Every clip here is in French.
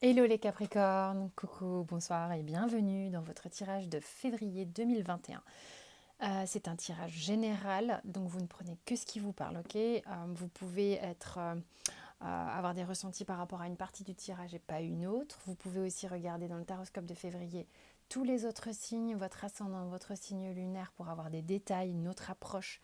Hello les Capricornes, coucou, bonsoir et bienvenue dans votre tirage de février 2021. C'est un tirage général, donc vous ne prenez que ce qui vous parle, ok. Vous pouvez avoir des ressentis par rapport à une partie du tirage et pas une autre. Vous pouvez aussi regarder dans le taroscope de février tous les autres signes, votre ascendant, votre signe lunaire pour avoir des détails, une autre approche.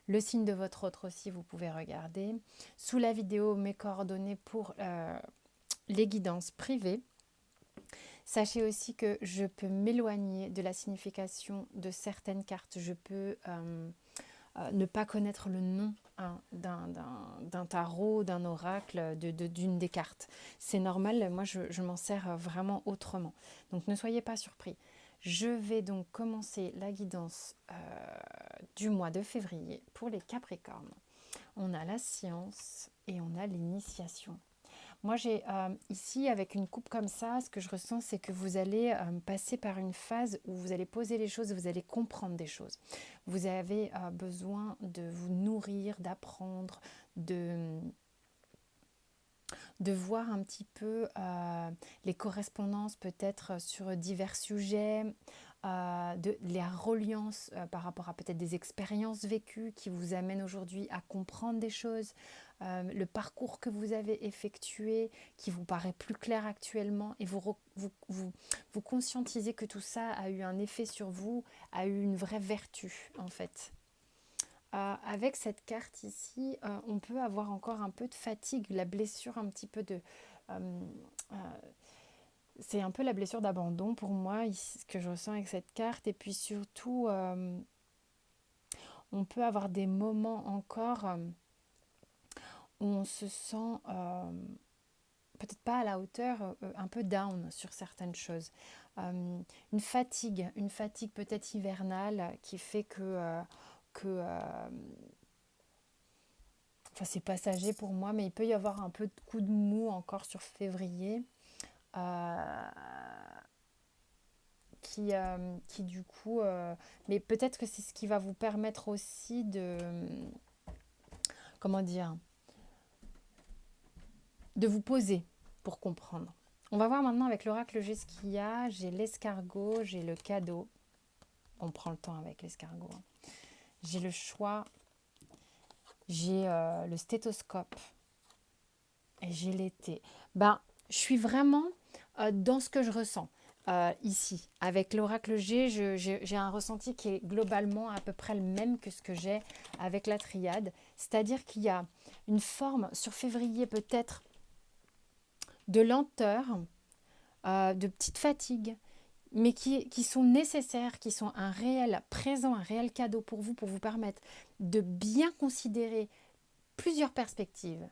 Le signe de votre autre aussi, vous pouvez regarder. Sous la vidéo, mes coordonnées pour les guidances privées. Sachez aussi que je peux m'éloigner de la signification de certaines cartes. Je peux ne pas connaître le nom d'un tarot, d'un oracle, d'une des cartes. C'est normal, moi je m'en sers vraiment autrement. Donc ne soyez pas surpris. Je vais donc commencer la guidance du mois de février pour les Capricornes. On a la science et on a l'initiation. Moi, j'ai ici, avec une coupe comme ça, ce que je ressens, c'est que vous allez passer par une phase où vous allez poser les choses, vous allez comprendre des choses. Vous avez besoin de vous nourrir, d'apprendre, de voir un petit peu les correspondances peut-être sur divers sujets, de les reliances par rapport à peut-être des expériences vécues qui vous amènent aujourd'hui à comprendre des choses, le parcours que vous avez effectué qui vous paraît plus clair actuellement et vous conscientisez que tout ça a eu un effet sur vous, a eu une vraie vertu en fait. Avec cette carte ici, on peut avoir encore un peu de fatigue, la blessure un petit peu de... euh, euh, c'est un peu la blessure d'abandon pour moi, ici, ce que je ressens avec cette carte. Et puis surtout, on peut avoir des moments encore où on se sent peut-être pas à la hauteur, un peu down sur certaines choses. Euh, une fatigue peut-être hivernale qui fait que enfin, c'est passager pour moi, mais il peut y avoir un peu de coup de mou encore sur février, euh, qui du coup, mais peut-être que c'est ce qui va vous permettre aussi comment dire, de vous poser pour comprendre. On va voir maintenant avec l'oracle G ce qu'il y a. J'ai l'escargot, j'ai le cadeau. On prend le temps avec l'escargot, hein. J'ai le choix, j'ai le stéthoscope et j'ai l'été. Ben, je suis vraiment dans ce que je ressens ici. Avec l'oracle G, j'ai un ressenti qui est globalement à peu près le même que ce que j'ai avec la triade. C'est-à-dire qu'il y a une forme, sur février peut-être, de lenteur, de petite fatigue, mais qui sont nécessaires, qui sont un réel présent, un réel cadeau pour vous permettre de bien considérer plusieurs perspectives,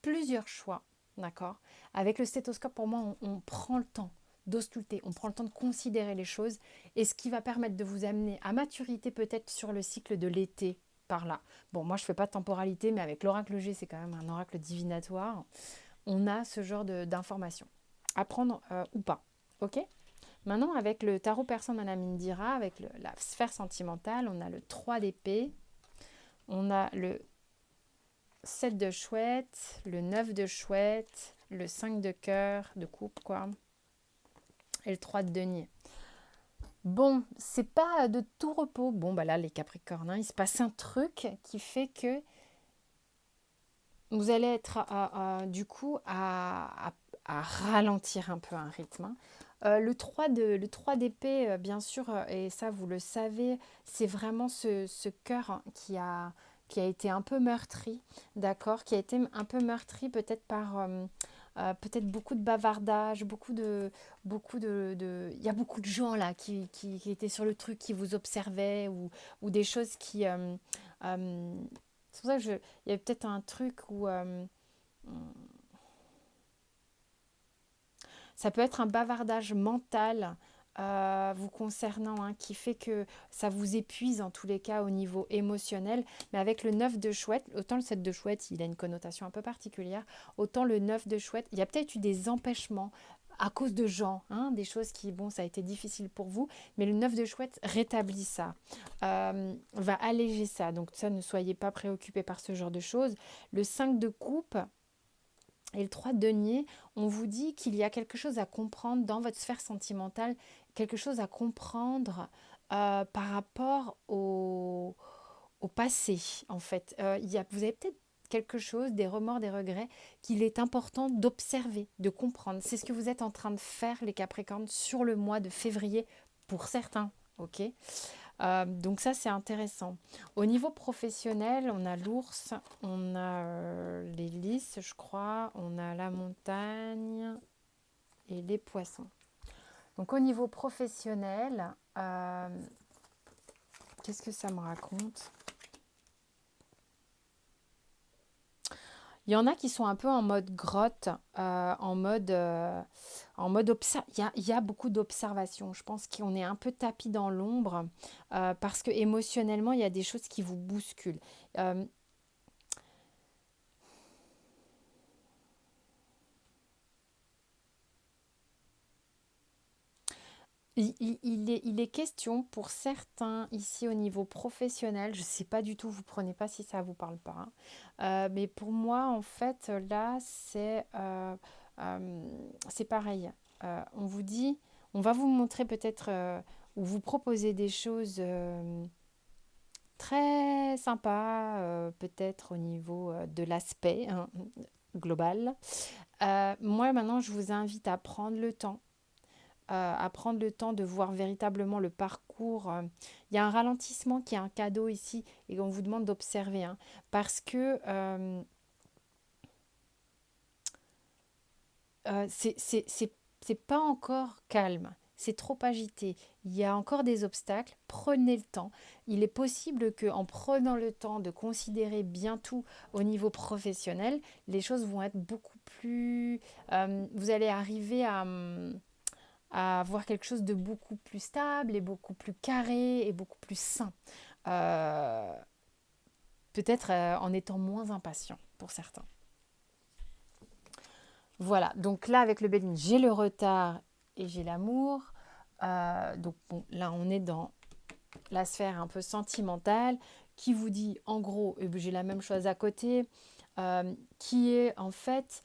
plusieurs choix, d'accord. Avec le stéthoscope, pour moi, on prend le temps d'ausculter, on prend le temps de considérer les choses, et ce qui va permettre de vous amener à maturité peut-être sur le cycle de l'été, par là. Bon, moi, je ne fais pas de temporalité, mais avec l'oracle G, c'est quand même un oracle divinatoire. On a ce genre d'informations. À prendre ou pas, ok. Maintenant, avec le tarot persan Manamindira, avec la sphère sentimentale, on a le 3 d'épée, on a le 7 de chouette, le 9 de chouette, le 5 de cœur, de coupe, quoi, et le 3 de denier. Bon, c'est pas de tout repos. Bon, bah là, les Capricornes, hein, il se passe un truc qui fait que vous allez être du coup à ralentir un peu un rythme, hein. Le 3 d'épée, bien sûr, et ça vous le savez, c'est vraiment ce cœur, hein, qui a été un peu meurtri, d'accord, qui a été un peu meurtri peut-être par peut-être beaucoup de bavardage, il y a beaucoup de gens là qui étaient sur le truc, qui vous observaient ou des choses qui... c'est pour ça que il y a peut-être un truc où ça peut être un bavardage mental vous concernant, hein, qui fait que ça vous épuise en tous les cas au niveau émotionnel. Mais avec le 9 de chouette, autant le 7 de chouette, il a une connotation un peu particulière, autant le 9 de chouette, il y a peut-être eu des empêchements à cause de gens, hein, des choses qui, bon, ça a été difficile pour vous, mais le 9 de chouette rétablit ça, va alléger ça. Donc ça, ne soyez pas préoccupés par ce genre de choses. Le 5 de coupe, Et le 3 de denier, on vous dit qu'il y a quelque chose à comprendre dans votre sphère sentimentale, quelque chose à comprendre par rapport au passé, en fait. Vous avez peut-être quelque chose, des remords, des regrets, qu'il est important d'observer, de comprendre. C'est ce que vous êtes en train de faire, les Capricornes, sur le mois de février, pour certains. Ok. Donc ça, c'est intéressant. Au niveau professionnel, on a l'ours, on a les lys, je crois, on a la montagne et les poissons. Donc au niveau professionnel, qu'est-ce que ça me raconte? Il y en a qui sont un peu en mode grotte, en mode il y a beaucoup d'observation. Je pense qu'on est un peu tapis dans l'ombre parce que émotionnellement, il y a des choses qui vous bousculent. Euh, il est question pour certains ici au niveau professionnel, je ne sais pas du tout, vous ne prenez pas si ça ne vous parle pas, hein. Mais pour moi, en fait, là, c'est pareil. On vous dit, on va vous montrer peut-être ou vous proposer des choses très sympas, peut-être au niveau de l'aspect hein, global. Moi, maintenant, je vous invite à prendre le temps de voir véritablement le parcours. Il y a un ralentissement qui est un cadeau ici et on vous demande d'observer hein, parce que c'est pas encore calme. C'est trop agité. Il y a encore des obstacles. Prenez le temps. Il est possible que, en prenant le temps de considérer bien tout au niveau professionnel, les choses vont être beaucoup plus. Vous allez arriver à avoir quelque chose de beaucoup plus stable et beaucoup plus carré et beaucoup plus sain. Euh, Peut-être en étant moins impatient pour certains. Voilà, donc là avec le Béline, j'ai le retard et j'ai l'amour. Donc bon, là on est dans la sphère un peu sentimentale qui vous dit en gros, j'ai la même chose à côté, qui est en fait,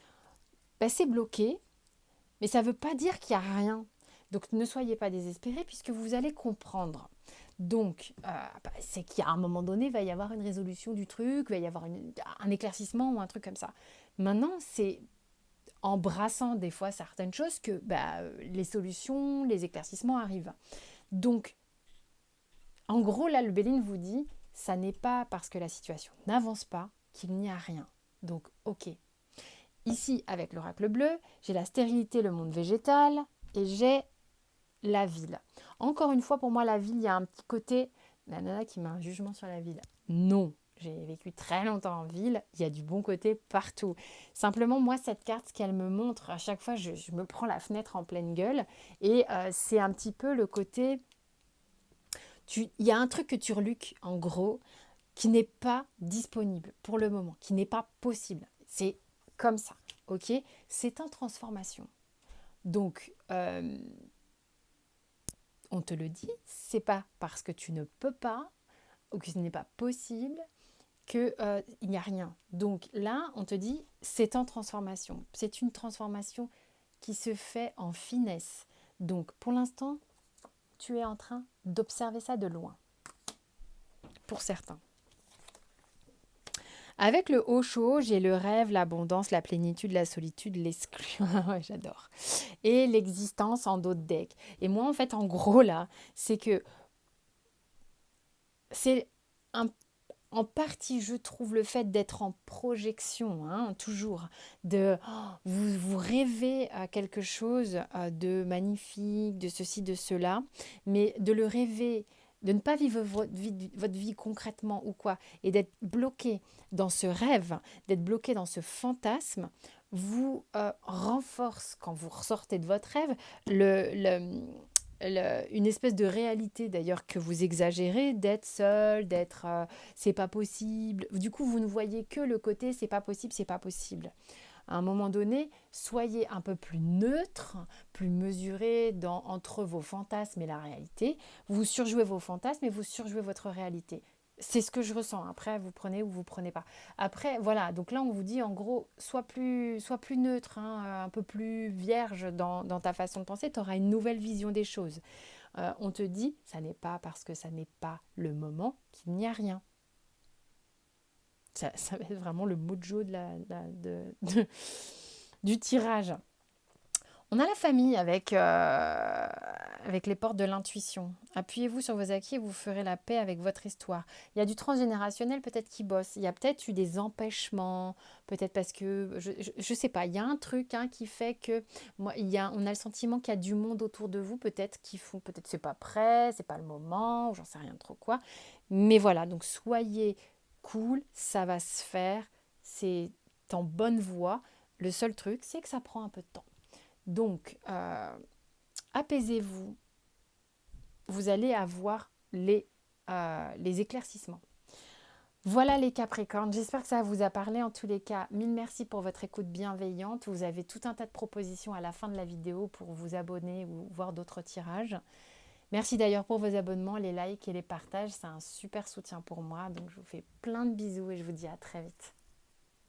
c'est bloqué, mais ça ne veut pas dire qu'il n'y a rien. Donc ne soyez pas désespérés puisque vous allez comprendre. Donc, c'est qu'à un moment donné, il va y avoir une résolution du truc, il va y avoir un éclaircissement ou un truc comme ça. Maintenant, c'est en brassant des fois certaines choses que les solutions, les éclaircissements arrivent. Donc, en gros, là, le Béline vous dit, ça n'est pas parce que la situation n'avance pas qu'il n'y a rien. Donc, ok. Ici, avec l'oracle bleu, j'ai la stérilité, le monde végétal, et j'ai la ville. Encore une fois, pour moi, la ville, il y a un petit côté, la nana qui met un jugement sur la ville. Non, j'ai vécu très longtemps en ville, il y a du bon côté partout. Simplement, moi, cette carte, ce qu'elle me montre, à chaque fois, je me prends la fenêtre en pleine gueule, et c'est un petit peu le côté, il y a un truc que tu reluques, en gros, qui n'est pas disponible pour le moment, qui n'est pas possible. C'est comme ça, ok? C'est en transformation. Donc, on te le dit, c'est pas parce que tu ne peux pas ou que ce n'est pas possible qu'il n'y a rien. Donc là, on te dit, c'est en transformation. C'est une transformation qui se fait en finesse. Donc pour l'instant, tu es en train d'observer ça de loin, pour certains. Avec le haut chaud, j'ai le rêve, l'abondance, la plénitude, la solitude, l'exclu. J'adore. Et l'existence en d'autres decks. Et moi, en fait, en gros, là, c'est que c'est un en partie, je trouve, le fait d'être en projection, hein, toujours, vous rêvez à quelque chose de magnifique, de ceci, de cela, mais de le rêver, de ne pas vivre votre vie concrètement ou quoi, et d'être bloqué dans ce rêve, d'être bloqué dans ce fantasme, vous renforce, quand vous ressortez de votre rêve, une espèce de réalité d'ailleurs que vous exagérez, d'être seul, d'être c'est pas possible. Du coup, vous ne voyez que le côté c'est pas possible, c'est pas possible. À un moment donné, soyez un peu plus neutre, plus mesuré entre vos fantasmes et la réalité. Vous surjouez vos fantasmes et vous surjouez votre réalité. C'est ce que je ressens. Après, vous prenez ou vous prenez pas. Après, voilà. Donc là, on vous dit en gros, sois plus neutre, hein, un peu plus vierge dans ta façon de penser. Tu auras une nouvelle vision des choses. On te dit, ça n'est pas parce que ça n'est pas le moment qu'il n'y a rien. Ça va être vraiment le mojo du tirage. On a la famille avec les portes de l'intuition. Appuyez-vous sur vos acquis et vous ferez la paix avec votre histoire. Il y a du transgénérationnel peut-être qui bosse. Il y a peut-être eu des empêchements, peut-être parce que, je sais pas, il y a un truc qui fait que, moi, on a le sentiment qu'il y a du monde autour de vous, peut-être qui font, peut-être c'est pas prêt, c'est pas le moment, ou j'en sais rien trop quoi. Mais voilà, donc soyez cool, ça va se faire, c'est en bonne voie. Le seul truc, c'est que ça prend un peu de temps. Donc, apaisez-vous, vous allez avoir les éclaircissements. Voilà les Capricornes, j'espère que ça vous a parlé. En tous les cas, mille merci pour votre écoute bienveillante. Vous avez tout un tas de propositions à la fin de la vidéo pour vous abonner ou voir d'autres tirages. Merci d'ailleurs pour vos abonnements, les likes et les partages, c'est un super soutien pour moi. Donc je vous fais plein de bisous et je vous dis à très vite.